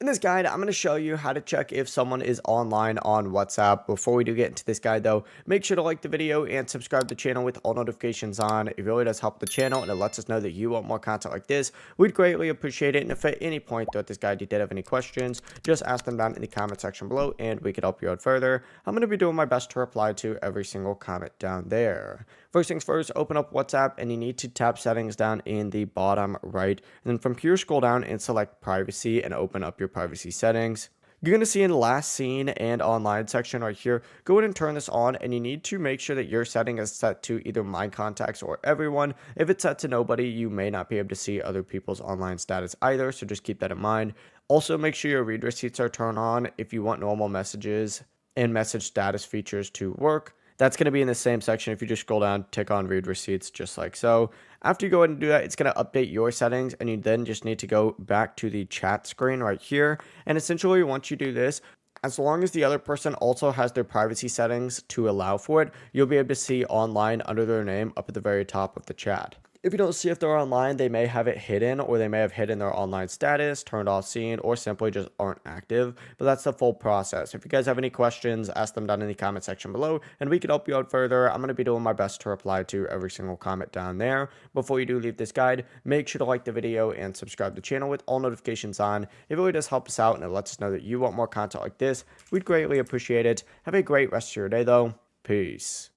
In this guide, I'm going to show you how to check if someone is online on WhatsApp. Before we do get into this guide though, make sure to like the video and subscribe to the channel with all notifications on. It really does help the channel and it lets us know that you want more content like this. We'd greatly appreciate it. And if at any point throughout this guide you did have any questions, just ask them down in the comment section below and we could help you out further. I'm going to be doing my best to reply to every single comment down there. First things first, open up WhatsApp and you need to tap settings down in the bottom right. And then from here, scroll down and select privacy and open up your privacy settings. You're going to see in last seen and online section right here, go ahead and turn this on and you need to make sure that your setting is set to either my contacts or everyone. If it's set to nobody, you may not be able to see other people's online status either, so just keep that in mind. Also, make sure your read receipts are turned on if you want normal messages and message status features to work. That's going to be in the same section. If you just scroll down, tick on read receipts just like so. After you go ahead and do that, it's going to update your settings and you then just need to go back to the chat screen right here. And essentially once you do this, as long as the other person also has their privacy settings to allow for it, you'll be able to see online under their name up at the very top of the chat. If you don't see if they're online, they may have it hidden or they may have hidden their online status, turned off seen, or simply just aren't active. But that's the full process. If you guys have any questions, ask them down in the comment section below and we can help you out further. I'm going to be doing my best to reply to every single comment down there. Before you do leave this guide, make sure to like the video and subscribe to the channel with all notifications on. It really does help us out and it lets us know that you want more content like this. We'd greatly appreciate it. Have a great rest of your day though. Peace.